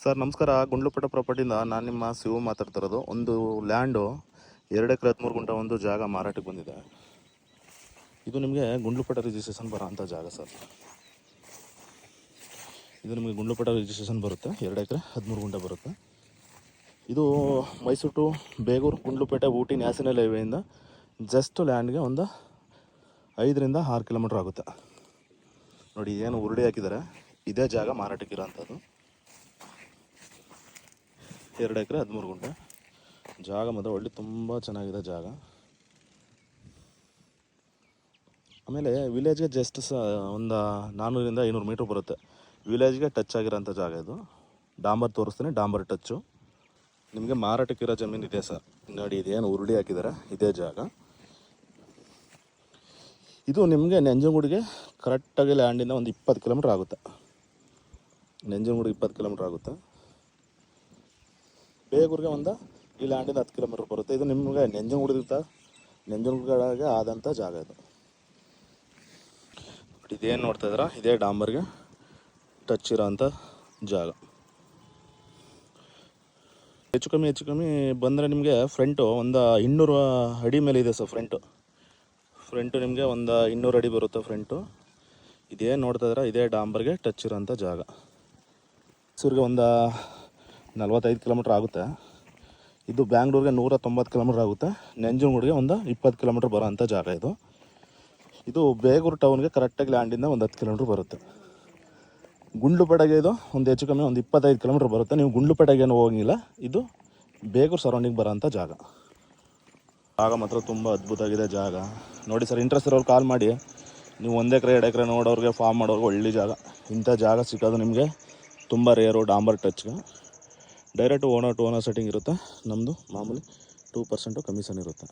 Sir ನಮಸ್ಕಾರ. ಗುಂಡ್ಲುಪೇಟೆ ಪ್ರಾಪರ್ಟಿಯಿಂದ ನಾನು ನಿಮ್ಮ ಶಿವು ಮಾತಾಡ್ತಿರೋದು. ಒಂದು ಲ್ಯಾಂಡು 2 ಎಕರೆ 13 ಗುಂಟ ಒಂದು ಜಾಗ ಮಾರಾಟಕ್ಕೆ ಬಂದಿದೆ. ಇದು ನಿಮಗೆ ಗುಂಡ್ಲುಪೇಟೆ ರಿಜಿಸ್ಟ್ರೇಷನ್ ಬರೋ ಅಂಥ ಜಾಗ ಸರ್. ಇದು ನಿಮಗೆ ಗುಂಡ್ಲುಪೇಟೆ ರಿಜಿಸ್ಟ್ರೇಷನ್ ಬರುತ್ತೆ. 2 ಎಕರೆ 13 ಗುಂಟ ಬರುತ್ತೆ. ಇದು ಮೈಸೂರು ಟು ಬೇಗೂರು ಗುಂಡ್ಲುಪೇಟೆ ಊಟಿ ನ್ಯಾಷನಲ್ ಹೈವೇಯಿಂದ ಜಸ್ಟ್ ಲ್ಯಾಂಡ್ಗೆ ಒಂದು 5 ರಿಂದ 6 ಕಿಲೋಮೀಟ್ರ್ ಆಗುತ್ತೆ. ನೋಡಿ ಏನು ಉರುಳಿ ಹಾಕಿದ್ದಾರೆ, ಇದೇ ಜಾಗ ಮಾರಾಟಕ್ಕಿರೋಂಥದ್ದು. 2 ಎಕರೆ 13 ಗುಂಟೆ ಜಾಗ ಮಾತ್ರ ಒಳ್ಳೆ ತುಂಬ ಚೆನ್ನಾಗಿದೆ ಜಾಗ. ಆಮೇಲೆ ವಿಲೇಜ್ಗೆ ಜಸ್ಟ್ ಒಂದು 400 ರಿಂದ 500 ಮೀಟ್ರ್ ಬರುತ್ತೆ. ವಿಲೇಜ್ಗೆ ಟಚ್ ಆಗಿರೋಂಥ ಜಾಗ ಇದು. ಡಾಂಬರ್ ತೋರಿಸ್ತೀನಿ, ಡಾಂಬರ್ ಟಚ್ಚು. ನಿಮಗೆ ಮಾರಾಟಕ್ಕಿರೋ ಜಮೀನು ಇದೆ ಸರ್. ನೋಡಿ ಇದೇನು ಉರುಳಿ ಹಾಕಿದ್ದಾರೆ, ಇದೇ ಜಾಗ. ಇದು ನಿಮಗೆ ನಂಜನಗೂಡಿಗೆ ಕರೆಕ್ಟಾಗಿ ಲ್ಯಾಂಡಿಂದ ಒಂದು 20 ಕಿಲೋಮೀಟ್ರ್ ಆಗುತ್ತೆ. ನಂಜನಗೂಡಿಗೆ 20 ಕಿಲೋಮೀಟ್ರ್ ಆಗುತ್ತೆ. ಬೇಗೂರಿಗೆ ಒಂದು ಈ ಲ್ಯಾಂಡಿಂದ 10 ಕಿಲೋಮೀಟ್ರ್ ಬರುತ್ತೆ. ಇದು ನಿಮಗೆ ನಂಜನಗೂಡಿಗೆ ಆದಂಥ ಜಾಗ ಇದು. ಇದೇನು ನೋಡ್ತಾ ಇದ್ದೀರಾ, ಇದೇ ಡಾಂಬರ್ಗೆ ಟಚ್ ಇರೋಂಥ ಜಾಗ. ಹೆಚ್ಚು ಕಮ್ಮಿ ಬಂದರೆ ನಿಮಗೆ ಫ್ರಂಟು ಒಂದು 200 ಅಡಿ ಮೇಲೆ ಇದೆ ಸರ್. ಫ್ರಂಟು ನಿಮಗೆ ಒಂದು 200 ಅಡಿ ಬರುತ್ತೆ ಫ್ರಂಟು. ಇದೇನು ನೋಡ್ತಾ ಇದ್ದೀರಾ, ಇದೇ ಡಾಂಬರ್ಗೆ ಟಚ್ ಇರೋಂಥ ಜಾಗ. ಮೈಸೂರಿಗೆ ಒಂದು 45 ಕಿಲೋಮೀಟ್ರ್ ಆಗುತ್ತೆ. ಇದು ಬ್ಯಾಂಗ್ಳೂರಿಗೆ 190 ಕಿಲೋಮೀಟ್ರ್ ಆಗುತ್ತೆ. ನಂಜನಗೂಡಿಗೆ ಒಂದು 20 ಕಿಲೋಮೀಟ್ರ್ ಬರೋ ಅಂಥ ಜಾಗ ಇದು. ಇದು ಬೇಗೂರು ಟೌನ್ಗೆ ಕರೆಕ್ಟಾಗಿ ಲ್ಯಾಂಡಿಂದ ಒಂದು 10 ಕಿಲೋಮೀಟ್ರ್ ಬರುತ್ತೆ. ಗುಂಡ್ಲುಪೇಟೆಗೆ ಇದು ಒಂದು ಹೆಚ್ಚು ಕಮ್ಮಿ ಒಂದು 25 ಕಿಲೋಮೀಟ್ರ್ ಬರುತ್ತೆ. ನೀವು ಗುಂಡ್ಲುಪೇಟೆಗೇನು ಹೋಗಿಲ್ಲ, ಇದು ಬೇಗೂರು ಸರೌಂಡಿಂಗ್ ಬರೋ ಅಂಥ ಜಾಗ. ಜಾಗ ಮಾತ್ರ ತುಂಬ ಅದ್ಭುತವಾಗಿದೆ ಜಾಗ. ನೋಡಿ ಸರ್, ಇಂಟ್ರೆಸ್ಟ್ ಇರೋರು ಕಾಲ್ ಮಾಡಿ. ನೀವು 1 ಎಕರೆ 2 ಎಕರೆ ನೋಡೋರಿಗೆ, ಫಾರ್ಮ್ ಮಾಡೋರಿಗೆ ಒಳ್ಳೆ ಜಾಗ. ಇಂಥ ಜಾಗ ಸಿಗೋದು ನಿಮಗೆ ತುಂಬ ರೇರು. ಡಾಂಬರ್ ಟಚ್ಗೆ direct owner to owner setting ಇರುತ್ತೆ. ನಮ್ಮದು ಮಾಮೂಲಿ 2% ಕಮಿಷನ್ ಇರುತ್ತೆ.